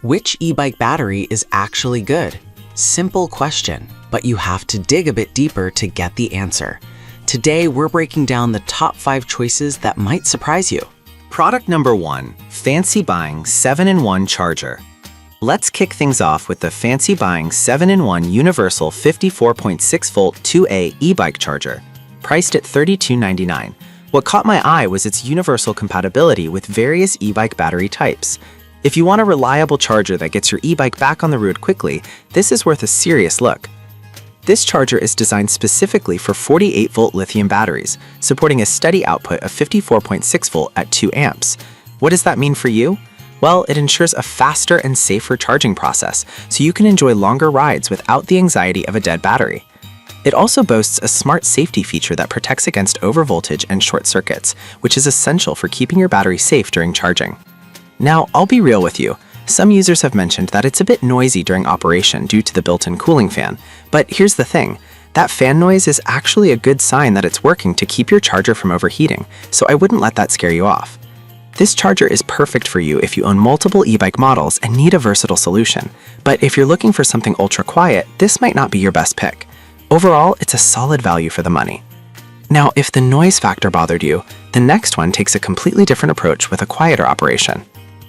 Which e-bike battery is actually good? Simple question, but you have to dig a bit deeper to get the answer. Today, we're breaking down the top 5 choices that might surprise you. Product number 1, Fancy Buying 7-in-1 Charger. Let's kick things off with the Fancy Buying 7-in-1 Universal 54.6V 2A e-bike charger, priced at $32.99. What caught my eye was its universal compatibility with various e-bike battery types. If you want a reliable charger that gets your e-bike back on the road quickly, this is worth a serious look. This charger is designed specifically for 48V lithium batteries, supporting a steady output of 54.6V at 2 amps. What does that mean for you? Well, it ensures a faster and safer charging process, so you can enjoy longer rides without the anxiety of a dead battery. It also boasts a smart safety feature that protects against overvoltage and short circuits, which is essential for keeping your battery safe during charging. Now, I'll be real with you. Some users have mentioned that it's a bit noisy during operation due to the built-in cooling fan. But here's the thing, that fan noise is actually a good sign that it's working to keep your charger from overheating, so I wouldn't let that scare you off. This charger is perfect for you if you own multiple e-bike models and need a versatile solution. But if you're looking for something ultra-quiet, this might not be your best pick. Overall, it's a solid value for the money. Now, if the noise factor bothered you, the next one takes a completely different approach with a quieter operation.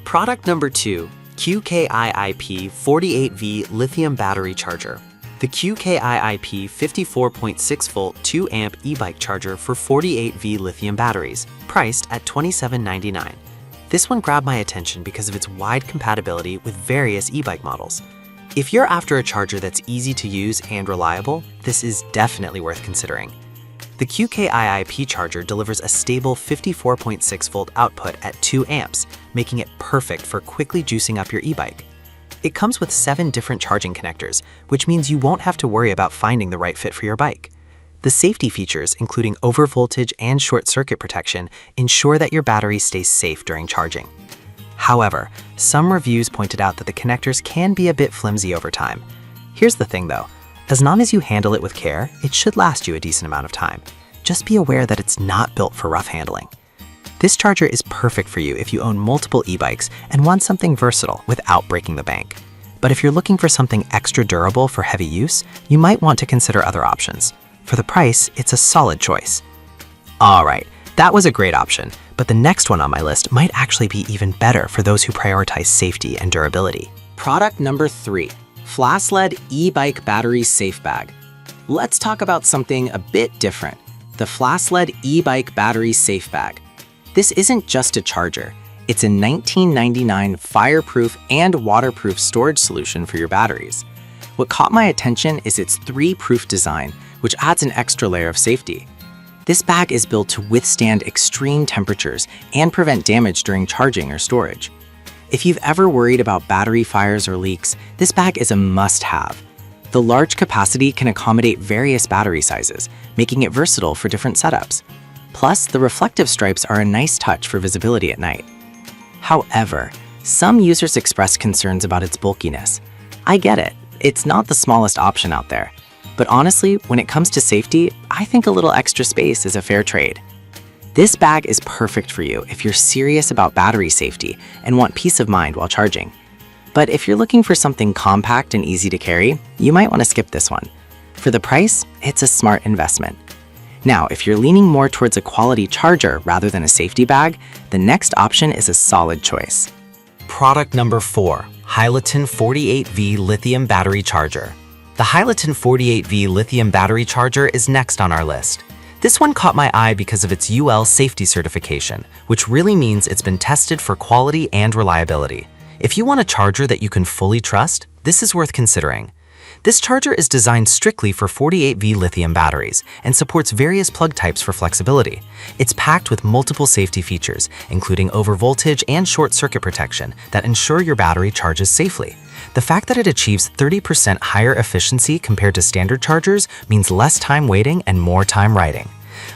Product number 2, QKIIP 48V Lithium Battery Charger. The QKIIP 54.6V 2A e-bike charger for 48V lithium batteries, priced at $27.99. This one grabbed my attention because of its wide compatibility with various e-bike models. If you're after a charger that's easy to use and reliable, this is definitely worth considering. The QKIIP charger delivers a stable 54.6V output at 2 amps, making it perfect for quickly juicing up your e-bike. It comes with 7 different charging connectors, which means you won't have to worry about finding the right fit for your bike. The safety features, including overvoltage and short circuit protection, ensure that your battery stays safe during charging. However, some reviews pointed out that the connectors can be a bit flimsy over time. Here's the thing though, as long as you handle it with care, it should last you a decent amount of time. Just be aware that it's not built for rough handling. This charger is perfect for you if you own multiple e-bikes and want something versatile without breaking the bank. But if you're looking for something extra durable for heavy use, you might want to consider other options. For the price, it's a solid choice. Alright, that was a great option, but the next one on my list might actually be even better for those who prioritize safety and durability. Product number 3, FLASLED e-bike battery safe bag. Let's talk about something a bit different, the FLASLED e-bike battery safe bag. This isn't just a charger, it's a $19.99 fireproof and waterproof storage solution for your batteries. What caught my attention is its 3-proof design, which adds an extra layer of safety. This bag is built to withstand extreme temperatures and prevent damage during charging or storage. If you've ever worried about battery fires or leaks, this bag is a must-have. The large capacity can accommodate various battery sizes, making it versatile for different setups. Plus, the reflective stripes are a nice touch for visibility at night. However, some users expressed concerns about its bulkiness. I get it, it's not the smallest option out there. But honestly, when it comes to safety, I think a little extra space is a fair trade. This bag is perfect for you if you're serious about battery safety and want peace of mind while charging. But if you're looking for something compact and easy to carry, you might want to skip this one. For the price, it's a smart investment. Now, if you're leaning more towards a quality charger rather than a safety bag, the next option is a solid choice. Product number 4, Hyliton 48V Lithium Battery Charger. The Hyliton 48V Lithium Battery Charger is next on our list. This one caught my eye because of its UL safety certification, which really means it's been tested for quality and reliability. If you want a charger that you can fully trust, this is worth considering. This charger is designed strictly for 48V lithium batteries and supports various plug types for flexibility. It's packed with multiple safety features, including overvoltage and short circuit protection that ensure your battery charges safely. The fact that it achieves 30% higher efficiency compared to standard chargers means less time waiting and more time riding.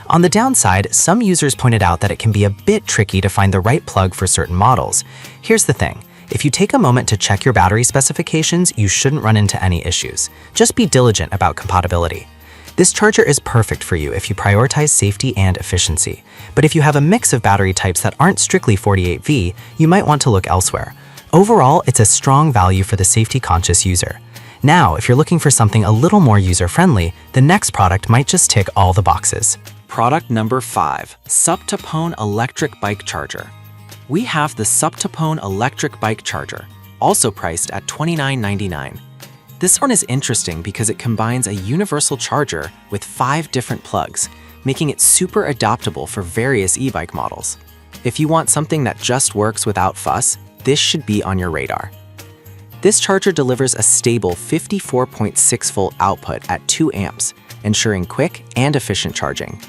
On the downside, some users pointed out that it can be a bit tricky to find the right plug for certain models. Here's the thing. If you take a moment to check your battery specifications, you shouldn't run into any issues. Just be diligent about compatibility. This charger is perfect for you if you prioritize safety and efficiency. But if you have a mix of battery types that aren't strictly 48V, you might want to look elsewhere. Overall, it's a strong value for the safety-conscious user. Now, if you're looking for something a little more user-friendly, the next product might just tick all the boxes. Product number 5, Subtopone Electric Bike Charger. We have the Subtopone Electric Bike Charger, also priced at $29.99. This one is interesting because it combines a universal charger with 5 different plugs, making it super adaptable for various e-bike models. If you want something that just works without fuss, this should be on your radar. This charger delivers a stable 54.6-volt output at 2 amps, ensuring quick and efficient charging.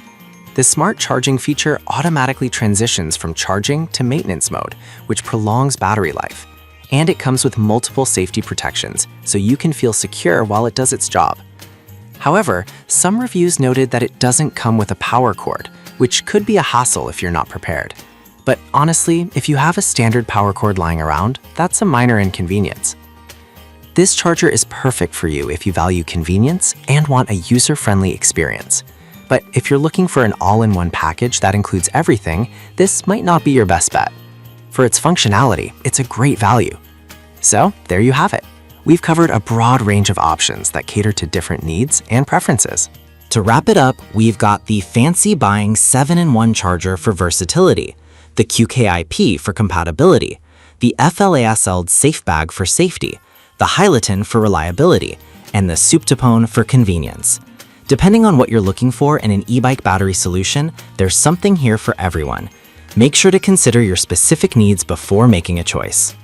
The smart charging feature automatically transitions from charging to maintenance mode, which prolongs battery life. And it comes with multiple safety protections, so you can feel secure while it does its job. However, some reviews noted that it doesn't come with a power cord, which could be a hassle if you're not prepared. But honestly, if you have a standard power cord lying around, that's a minor inconvenience. This charger is perfect for you if you value convenience and want a user-friendly experience. But if you're looking for an all-in-one package that includes everything, this might not be your best bet. For its functionality, it's a great value. So, there you have it. We've covered a broad range of options that cater to different needs and preferences. To wrap it up, we've got the Fancy Buying 7-in-1 charger for versatility, the QKIP for compatibility, the FLASL Safe Bag for safety, the Hyliton for reliability, and the Subtopone for convenience. Depending on what you're looking for in an e-bike battery solution, there's something here for everyone. Make sure to consider your specific needs before making a choice.